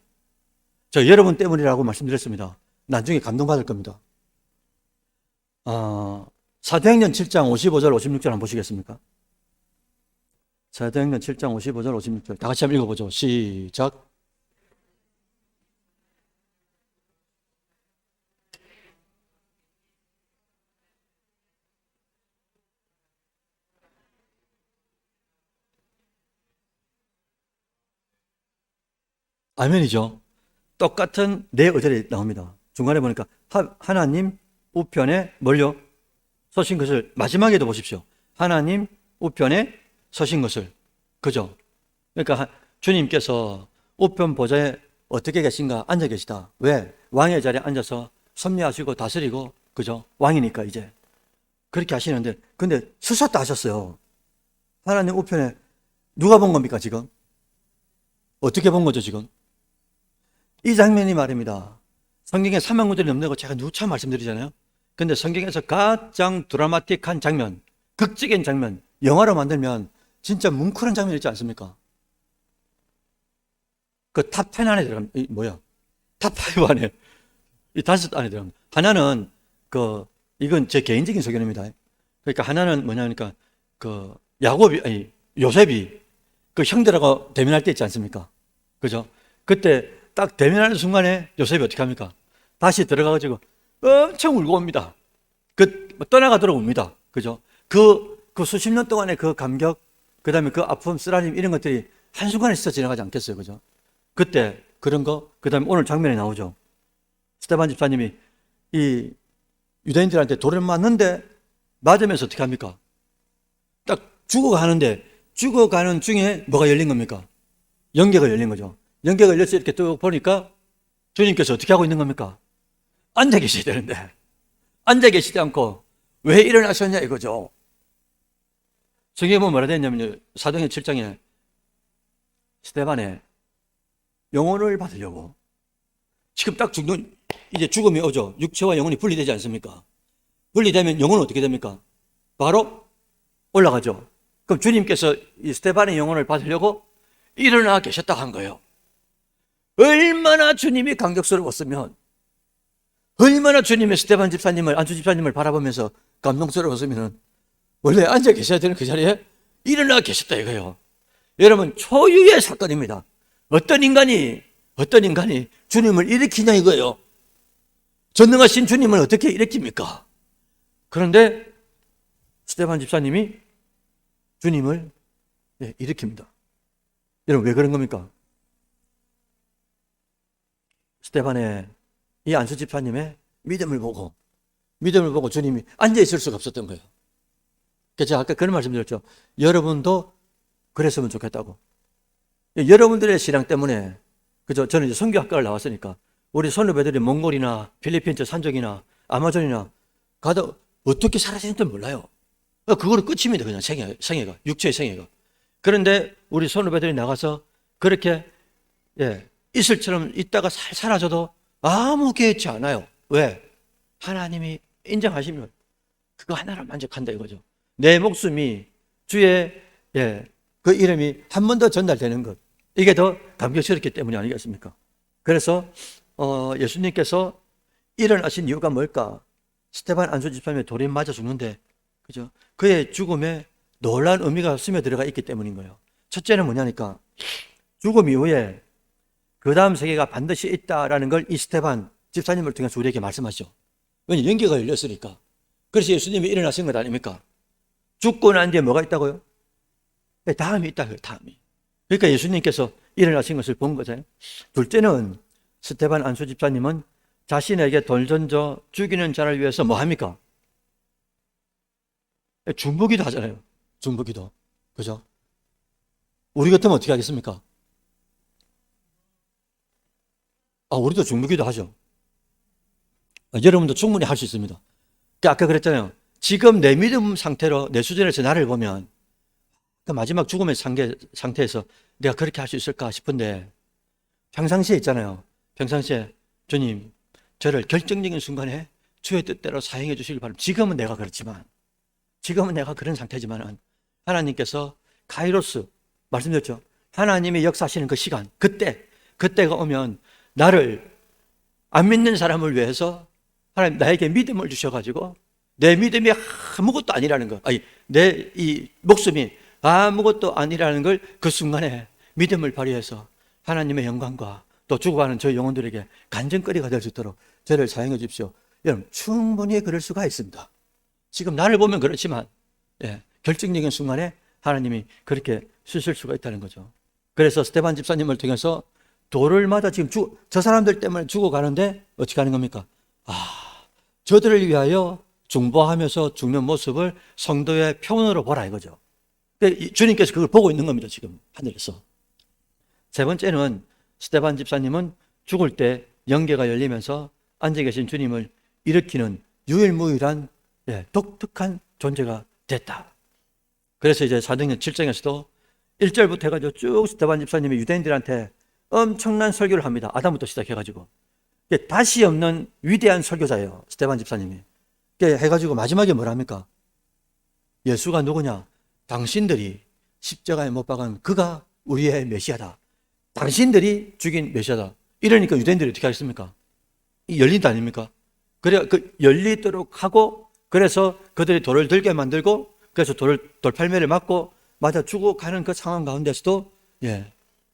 저 여러분 때문이라고 말씀드렸습니다. 나중에 감동받을 겁니다. 사도행전 7장 55절 56절 한번 보시겠습니까? 사도행전 7장 55절 56절 다 같이 한번 읽어보죠. 시작. 아멘이죠. 똑같은 네 어절이 나옵니다. 중간에 보니까 하나님 우편에 뭘요? 서신 것을, 마지막에도 보십시오. 하나님 우편에 서신 것을. 그죠? 그러니까 주님께서 우편 보좌에 어떻게 계신가? 앉아 계시다. 왜? 왕의 자리에 앉아서 섭리하시고 다스리고, 그죠? 왕이니까 이제. 그렇게 하시는데, 근데 쓰셨다 하셨어요. 하나님 우편에 누가 본 겁니까, 지금? 어떻게 본 거죠, 지금? 이 장면이 말입니다. 성경에 3만 구절이 넘는 거 제가 누차 말씀드리잖아요. 근데 성경에서 가장 드라마틱한 장면, 극적인 장면, 영화로 만들면 진짜 뭉클한 장면 있지 않습니까? 그 탑 10 안에 들어갑니다. 탑 5 안에, 이 5 안에 들어갑니다. 하나는, 이건 제 개인적인 소견입니다. 그러니까 하나는 뭐냐니까, 요셉이 그 형들하고 대면할 때 있지 않습니까? 그죠? 그때 딱 대면하는 순간에 요셉이 어떻게 합니까? 다시 들어가가지고 엄청 울고 옵니다. 떠나가도록 웁니다. 그죠? 그 수십 년 동안의 그 감격, 그 다음에 그 아픔, 쓰라림, 이런 것들이 한순간에 스쳐 지나가지 않겠어요. 그죠? 그때 그런 거, 그 다음에 오늘 장면에 나오죠. 스데반 집사님이 이 유대인들한테 돌을 맞는데, 맞으면서 어떻게 합니까? 딱 죽어가는데, 죽어가는 중에 뭐가 열린 겁니까? 영계가 열린 거죠. 영계가 열려서 이렇게 쭉 보니까 주님께서 어떻게 하고 있는 겁니까? 앉아 계셔야 되는데, 앉아 계시지 않고 왜 일어나셨냐 이거죠. 성경에 보면 뭐라 되었냐면요, 사도행전 7장에 스데반의 영혼을 받으려고, 지금 딱 이제 죽음이 오죠. 육체와 영혼이 분리되지 않습니까? 분리되면 영혼은 어떻게 됩니까? 바로 올라가죠. 그럼 주님께서 이 스데반의 영혼을 받으려고 일어나 계셨다 한 거예요. 얼마나 주님이 감격스러웠으면, 얼마나 주님의 스데반 집사님을, 안수 집사님을 바라보면서 감동스러웠으면 원래 앉아 계셔야 되는 그 자리에 일어나 계셨다 이거예요. 여러분, 초유의 사건입니다. 어떤 인간이 주님을 일으키냐 이거예요. 전능하신 주님을 어떻게 일으킵니까? 그런데 스데반 집사님이 주님을 일으킵니다. 여러분, 왜 그런 겁니까? 스데반의 이 안수 집사님의 믿음을 보고 주님이 앉아있을 수가 없었던 거예요. 그래서 제가 아까 그런 말씀 드렸죠. 여러분도 그랬으면 좋겠다고. 여러분들의 신앙 때문에, 그죠? 저는 이제 선교학과를 나왔으니까 우리 선후배들이 몽골이나 필리핀 산적이나 아마존이나 가다 어떻게 살아지는지 몰라요. 그거로 끝입니다. 그냥 생애가, 육체의 생애가. 그런데 우리 선후배들이 나가서 그렇게 이슬처럼 있다가 살 사라져도 아무 개의치 않아요. 왜? 하나님이 인정하시면 그거 하나로 만족한다 이거죠. 내 목숨이 주의 그 이름이 한 번 더 전달되는 것, 이게 더 감격스럽기 때문이 아니겠습니까? 그래서 예수님께서 일어나신 이유가 뭘까? 스데반 안수 집사님의 돌에 맞아 죽는데, 그죠? 그의 죽음에 놀라운 의미가 스며들어가 있기 때문인 거예요. 첫째는 뭐냐니까, 죽음 이후에 그 다음 세계가 반드시 있다라는 걸 이 스데반 집사님을 통해서 우리에게 말씀하시죠. 왜냐하면 연계가 열렸으니까. 그래서 예수님이 일어나신 것 아닙니까? 죽고 난 뒤에 뭐가 있다고요? 다음이 있다고요. 다음이. 그러니까 예수님께서 일어나신 것을 본 거잖아요. 둘째는 스데반 안수 집사님은 자신에게 돌 던져 죽이는 자를 위해서 뭐 합니까? 중보기도 하잖아요. 중보기도. 그죠? 우리 같으면 어떻게 하겠습니까? 우리도 중보기도 하죠. 여러분도 충분히 할 수 있습니다. 아까 그랬잖아요. 지금 내 믿음 상태로, 내 수준에서 나를 보면 그 마지막 죽음의 상태에서 내가 그렇게 할 수 있을까 싶은데, 평상시에 있잖아요. 평상시에 주님, 저를 결정적인 순간에 주의 뜻대로 사용해 주시길 바랍니다. 지금은 내가 그렇지만, 지금은 내가 그런 상태지만 하나님께서 카이로스 말씀드렸죠. 하나님이 역사하시는 그 시간, 그때가 오면 나를 안 믿는 사람을 위해서 하나님 나에게 믿음을 주셔가지고 내 믿음이 아무것도 아니라는 것, 아니 내 이 목숨이 아무것도 아니라는 걸 그 순간에 믿음을 발휘해서 하나님의 영광과 또 죽어가는 저희 영혼들에게 간증거리가 될 수 있도록 저를 사용해 주십시오. 여러분, 충분히 그럴 수가 있습니다. 지금 나를 보면 그렇지만 결정적인 순간에 하나님이 그렇게 쓰실 수가 있다는 거죠. 그래서 스데반 집사님을 통해서 돌을 맞아 지금 저 사람들 때문에 죽어가는데 어떻게 하는 겁니까? 저들을 위하여 중보하면서 죽는 모습을 성도의 표현으로 보라 이거죠. 주님께서 그걸 보고 있는 겁니다. 지금 하늘에서. 세 번째는 스데반 집사님은 죽을 때 영계가 열리면서 앉아 계신 주님을 일으키는 유일무이한 독특한 존재가 됐다. 그래서 이제 사도행전 7장에서도 1절부터 해가지고 쭉 스데반 집사님이 유대인들한테 엄청난 설교를 합니다. 아담부터 시작해가지고 다시 없는 위대한 설교자예요. 스데반 집사님이. 해가지고 마지막에 뭐랍니까? 예수가 누구냐? 당신들이 십자가에 못 박은 그가 우리의 메시아다. 당신들이 죽인 메시아다. 이러니까 유대인들이 어떻게 하겠습니까? 열린다 아닙니까? 그래 그 열리도록 하고 그래서 그들이 돌을 들게 만들고 그래서 돌팔매를 맞고 맞아 죽어가는 그 상황 가운데서도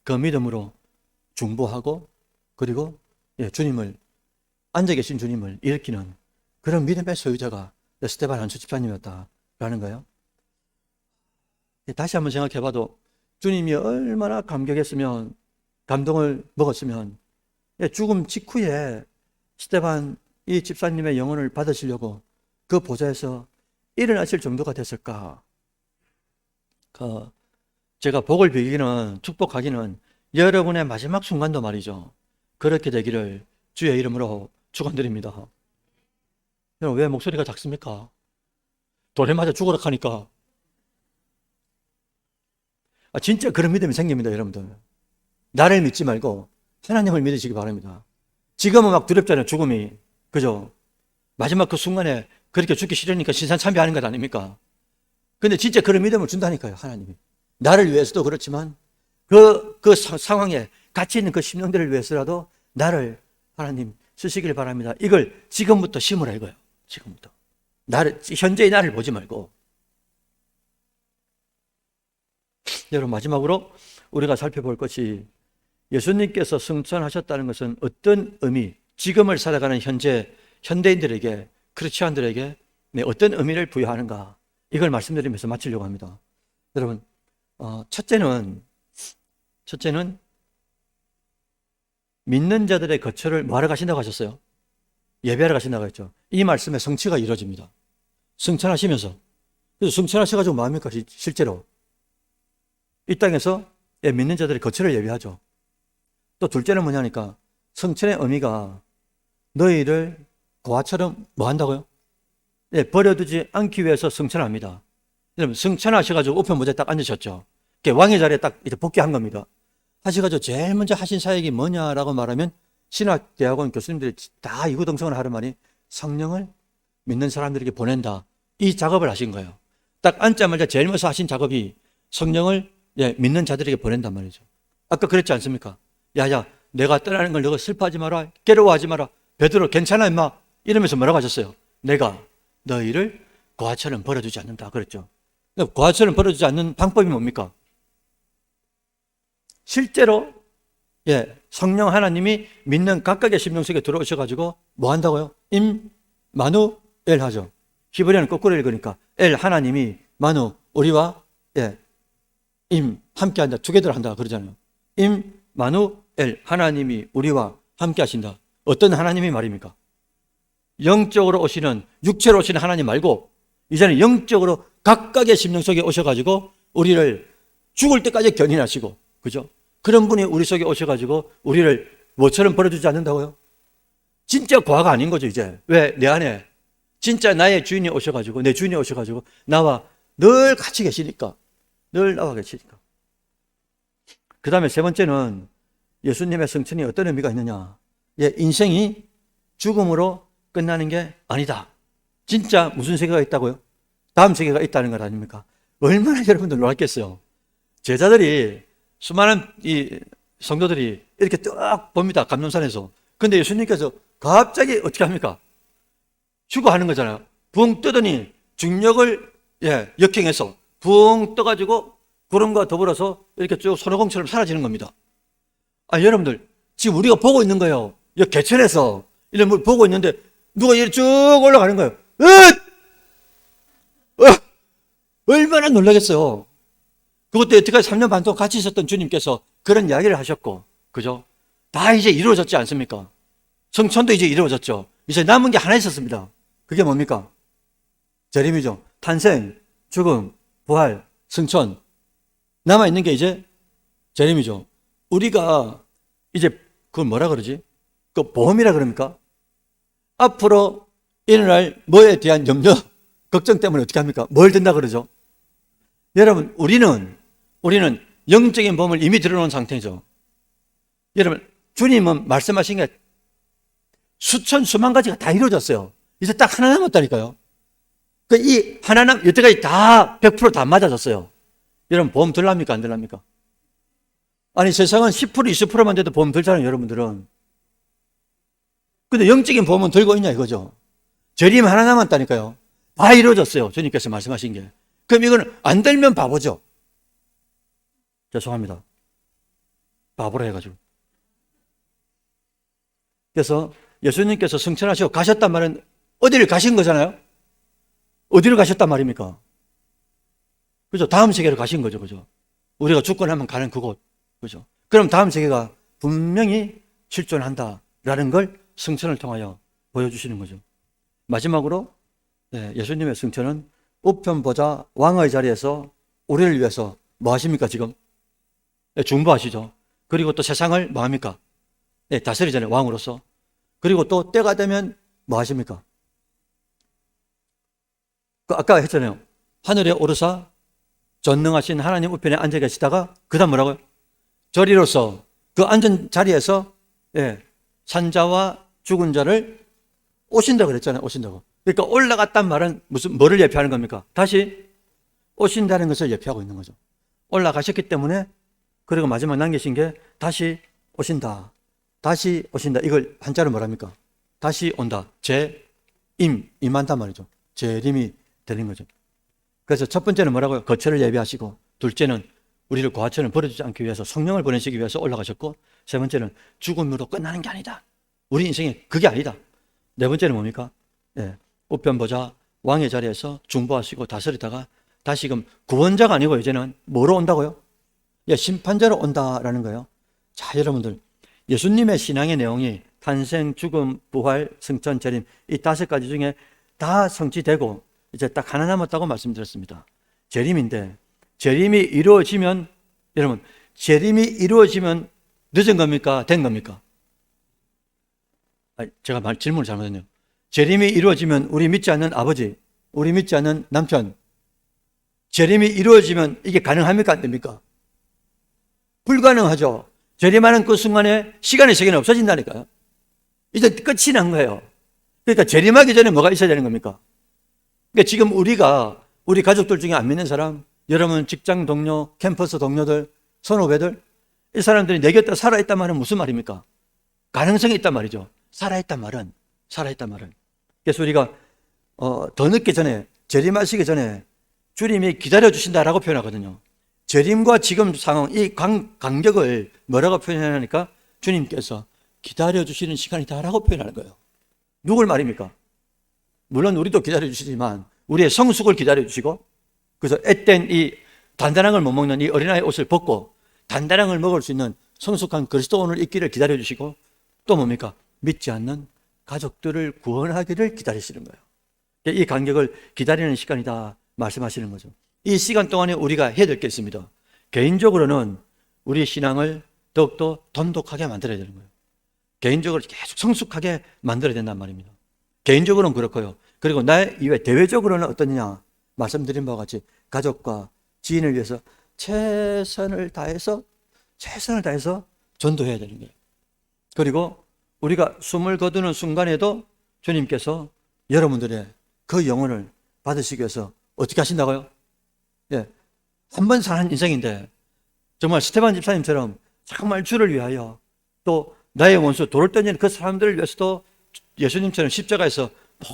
그 믿음으로 중보하고 그리고 주님을 앉아 계신 주님을 일으키는 그런 믿음의 소유자가 스데반 한수 집사님이었다라는 거예요. 다시 한번 생각해 봐도 주님이 얼마나 감격했으면 감동을 먹었으면 죽음 직후에 스데반 이 집사님의 영혼을 받으시려고 그 보좌에서 일어나실 정도가 됐을까? 제가 복을 빌기는 축복하기는 여러분의 마지막 순간도 말이죠. 그렇게 되기를 주의 이름으로 축원드립니다. 여러분 왜 목소리가 작습니까? 돌에 맞아 죽으라 하니까. 진짜 그런 믿음이 생깁니다, 여러분들. 나를 믿지 말고 하나님을 믿으시기 바랍니다. 지금은 막 두렵잖아요, 죽음이. 그죠? 마지막 그 순간에 그렇게 죽기 싫으니까 신산참배하는 것 아닙니까? 근데 진짜 그런 믿음을 준다니까요, 하나님이. 나를 위해서도 그렇지만 그 상황에 같이 있는 그 심령들을 위해서라도 나를 하나님 쓰시길 바랍니다. 이걸 지금부터 심으라 이거예요. 지금부터. 현재의 나를 보지 말고. 여러분 마지막으로 우리가 살펴볼 것이 예수님께서 승천하셨다는 것은 어떤 의미, 지금을 살아가는 현대인들에게, 크리스찬들에게 어떤 의미를 부여하는가, 이걸 말씀드리면서 마치려고 합니다. 여러분, 첫째는 믿는 자들의 거처를 뭐하러 가신다고 하셨어요? 예배하러 가신다고 했죠. 이 말씀의 성취가 이루어집니다. 승천하시면서. 그래서 승천하셔가지고 뭐합니까? 실제로 이 땅에서 믿는 자들의 거처를 예비하죠. 또 둘째는 뭐냐니까 성천의 의미가 너희를 고아처럼 뭐 한다고요? 버려두지 않기 위해서 승천합니다. 여러분 승천하셔가지고 우편무대에 딱 앉으셨죠. 왕의 자리에 딱 이제 복귀한 겁니다. 하셔가지고 제일 먼저 하신 사역이 뭐냐라고 말하면 신학대학원 교수님들이 다 이구동성을 하는 말이 성령을 믿는 사람들에게 보낸다. 이 작업을 하신 거예요. 딱 앉자마자 제일 먼저 하신 작업이 성령을 믿는 자들에게 보낸단 말이죠. 아까 그랬지 않습니까? 야야 내가 떠나는 걸 너가 슬퍼하지 마라. 괴로워하지 마라. 베드로 괜찮아 임마. 이러면서 뭐라고 하셨어요? 내가 너희를 고아처럼 버려두지 않는다 그랬죠. 고아처럼 버려두지 않는 방법이 뭡니까? 실제로 성령 하나님이 믿는 각각의 심령 속에 들어오셔가지고 뭐 한다고요? 임마누엘 하죠. 히브리어는 거꾸로 읽으니까 엘 하나님이 마누 우리와 함께 한다. 투게더를 한다 그러잖아요. 임마누엘 하나님이 우리와 함께 하신다. 어떤 하나님이 말입니까? 영적으로 오시는 육체로 오시는 하나님 말고 이제는 영적으로 각각의 심령 속에 오셔가지고 우리를 죽을 때까지 견인하시고 그죠? 그런 분이 우리 속에 오셔가지고 우리를 뭐처럼 버려두지 않는다고요? 진짜 과가 아닌 거죠 이제. 왜? 내 안에 진짜 나의 주인이 오셔가지고 내 주인이 오셔가지고 나와 늘 같이 계시니까 늘 나와 계시니까. 그 다음에 세 번째는 예수님의 승천이 어떤 의미가 있느냐. 인생이 죽음으로 끝나는 게 아니다. 진짜 무슨 세계가 있다고요? 다음 세계가 있다는 것 아닙니까? 얼마나 여러분들 놀랐겠어요. 제자들이 수많은 이 성도들이 이렇게 딱 봅니다. 감람산에서. 근데 예수님께서 갑자기 어떻게 합니까? 휴거하는 거잖아요. 붕 뜨더니 중력을 역행해서 붕 떠가지고 구름과 더불어서 이렇게 쭉 손오공처럼 사라지는 겁니다. 여러분들 지금 우리가 보고 있는 거예요. 여기 개천에서 이런 물 보고 있는데 누가 이렇게 쭉 올라가는 거예요. 얼마나 놀라겠어요. 그것도 여태까지 3년 반 동안 같이 있었던 주님께서 그런 이야기를 하셨고, 그죠? 다 이제 이루어졌지 않습니까? 성천도 이제 이루어졌죠. 이제 남은 게 하나 있었습니다. 그게 뭡니까? 재림이죠. 탄생, 죽음, 부활, 승천. 남아있는 게 이제 재림이죠. 우리가 이제 그걸 뭐라 그러지? 그 보험이라 그럽니까? 앞으로 일어날 뭐에 대한 염려, 걱정 때문에 어떻게 합니까? 뭘 든다 그러죠? 여러분, 우리는 영적인 보험을 이미 들어놓은 상태죠. 여러분, 주님은 말씀하신 게 수천, 수만 가지가 다 이루어졌어요. 이제 딱 하나 남았다니까요. 이 하나 여태까지 다 100% 다 맞아졌어요. 여러분, 보험 들랍니까? 안 들랍니까? 아니, 세상은 10%, 20%만 돼도 보험 들잖아요, 여러분들은. 근데 영적인 보험은 들고 있냐, 이거죠. 재림 하나 남았다니까요. 다 이루어졌어요. 주님께서 말씀하신 게. 그럼 이건 안 들면 바보죠. 죄송합니다. 바보라 해가지고. 그래서 예수님께서 승천하시고 가셨단 말은 어디를 가신 거잖아요? 어디를 가셨단 말입니까? 그죠? 다음 세계로 가신 거죠. 그죠? 우리가 죽고 나면 가는 그곳. 그죠? 그럼 다음 세계가 분명히 실존한다라는 걸 승천을 통하여 보여주시는 거죠. 마지막으로 예수님의 승천은 우편 보좌 왕의 자리에서 우리를 위해서 뭐 하십니까 지금? 중보하시죠. 그리고 또 세상을 뭐 합니까? 다스리잖아요. 왕으로서. 그리고 또 때가 되면 뭐 하십니까? 아까 했잖아요. 하늘에 오르사 전능하신 하나님 우편에 앉아 계시다가 그 다음 뭐라고요? 저리로서 그 앉은 자리에서 산자와 죽은 자를 오신다고 그랬잖아요. 오신다고. 그러니까 올라갔단 말은 뭐를 예표하는 겁니까? 다시 오신다는 것을 예표하고 있는 거죠. 올라가셨기 때문에 그리고 마지막 남기신 게 다시 오신다. 다시 오신다. 이걸 한자로 뭐랍니까? 다시 온다. 임한단 말이죠. 재림이 되는 거죠. 그래서 첫 번째는 뭐라고요? 거처를 예비하시고, 둘째는 우리를 고아처럼 버려주지 않기 위해서 성령을 보내시기 위해서 올라가셨고, 세 번째는 죽음으로 끝나는 게 아니다. 우리 인생이 그게 아니다. 네 번째는 뭡니까? 우편 보좌 왕의 자리에서 중보하시고 다스리다가 다시금 구원자가 아니고 이제는 뭐로 온다고요? 심판자로 온다라는 거예요. 자, 여러분들, 예수님의 신앙의 내용이 탄생, 죽음, 부활, 승천, 재림 이 5가지 중에 다 성취되고 이제 딱 하나 남았다고 말씀드렸습니다. 재림인데, 재림이 이루어지면, 여러분, 재림이 이루어지면 늦은 겁니까? 된 겁니까? 제가 질문을 잘못했네요. 재림이 이루어지면 우리 믿지 않는 아버지, 우리 믿지 않는 남편, 재림이 이루어지면 이게 가능합니까? 안 됩니까? 불가능하죠. 재림하는 그 순간에 시간의 세계는 없어진다니까요. 이제 끝이 난 거예요. 그러니까 재림하기 전에 뭐가 있어야 되는 겁니까? 그러니까 지금 우리 가족들 중에 안 믿는 사람, 여러분 직장 동료, 캠퍼스 동료들, 선후배들, 이 사람들이 내 곁에 살아있단 말은 무슨 말입니까? 가능성이 있단 말이죠. 살아있단 말은. 그래서 우리가 더 늦기 전에, 재림하시기 전에 주님이 기다려주신다라고 표현하거든요. 재림과 지금 상황, 이 간격을 뭐라고 표현하니까 주님께서 기다려주시는 시간이다라고 표현하는 거예요. 누굴 말입니까? 물론 우리도 기다려주시지만 우리의 성숙을 기다려주시고, 그래서 앳된 이 단단한 걸 못 먹는 이 어린아이 옷을 벗고 단단한 걸 먹을 수 있는 성숙한 그리스도인을 있기를 기다려주시고, 또 뭡니까? 믿지 않는 가족들을 구원하기를 기다리시는 거예요. 이 간격을 기다리는 시간이다 말씀하시는 거죠. 이 시간 동안에 우리가 해야 될 게 있습니다. 개인적으로는 우리 신앙을 더욱더 돈독하게 만들어야 되는 거예요. 개인적으로 계속 성숙하게 만들어야 된단 말입니다. 개인적으로는 그렇고요. 그리고 나 이외 대외적으로는 어떠냐? 말씀드린 바와 같이 가족과 지인을 위해서 최선을 다해서 전도해야 되는 거예요. 그리고 우리가 숨을 거두는 순간에도 주님께서 여러분들의 그 영혼을 받으시기 위해서 어떻게 하신다고요? 한 번 사는 인생인데 정말 스테반 집사님처럼 정말 주를 위하여 또 나의 원수 돌을 던지는 그 사람들을 위해서도 예수님처럼 십자가에서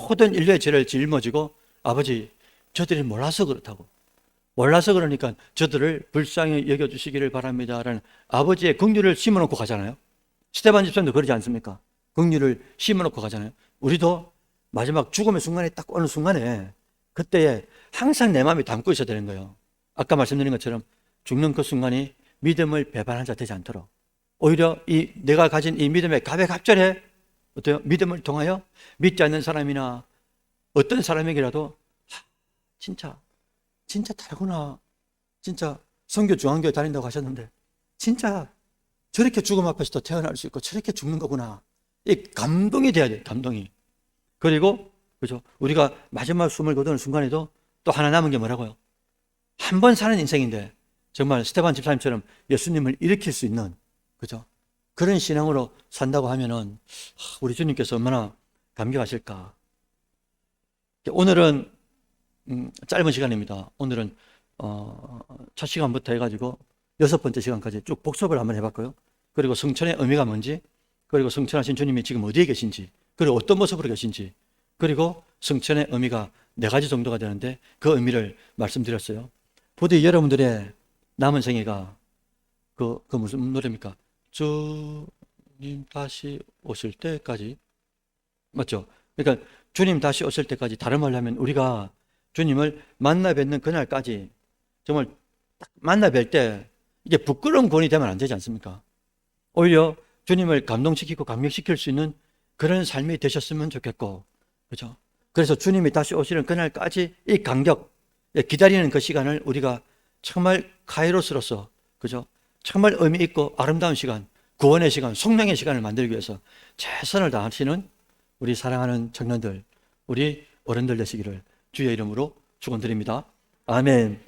모든 인류의 죄를 짊어지고 아버지 저들이 몰라서 그렇다고, 몰라서 그러니까 저들을 불쌍히 여겨주시기를 바랍니다 라는 아버지의 긍휼을 심어놓고 가잖아요. 스데반 집사님도 그러지 않습니까? 긍휼을 심어놓고 가잖아요. 우리도 마지막 죽음의 순간에 딱 오는 순간에 그때에 항상 내 마음이 담고 있어야 되는 거예요. 아까 말씀드린 것처럼 죽는 그 순간이 믿음을 배반한 자 되지 않도록, 오히려 이 내가 가진 이 믿음의 가백합절에 어때요? 믿음을 통하여 믿지 않는 사람이나 어떤 사람에게라도 진짜 다르구나, 진짜 선교 중앙교회 다닌다고 하셨는데 진짜 저렇게 죽음 앞에서도 태어날 수 있고 저렇게 죽는 거구나, 이 감동이 돼야 돼요. 감동이. 그리고 그죠? 우리가 마지막 숨을 거두는 순간에도 또 하나 남은 게 뭐라고요? 한 번 사는 인생인데 정말 스데반 집사님처럼 예수님을 일으킬 수 있는, 그죠? 그런 신앙으로 산다고 하면은 우리 주님께서 얼마나 감격하실까. 오늘은 짧은 시간입니다. 오늘은 첫 시간부터 해가지고 6번째 시간까지 쭉 복습을 한번 해봤고요. 그리고 성천의 의미가 뭔지, 그리고 성천하신 주님이 지금 어디에 계신지, 그리고 어떤 모습으로 계신지, 그리고 성천의 의미가 4가지 정도가 되는데 그 의미를 말씀드렸어요. 부디 여러분들의 남은 생애가 그 무슨 노래입니까? 주님 다시 오실 때까지, 맞죠? 그러니까 주님 다시 오실 때까지, 다른 말로 하면 우리가 주님을 만나 뵙는 그날까지 정말 딱 만나 뵐 때 이게 부끄러운 권이 되면 안 되지 않습니까? 오히려 주님을 감동시키고 감격시킬 수 있는 그런 삶이 되셨으면 좋겠고, 그죠? 그래서 주님이 다시 오시는 그날까지 이 간격, 기다리는 그 시간을 우리가 정말 카이로스로서, 그죠? 정말 의미 있고 아름다운 시간, 구원의 시간, 속량의 시간을 만들기 위해서 최선을 다하시는 우리 사랑하는 청년들, 우리 어른들 되시기를 주의 이름으로 축원드립니다. 아멘.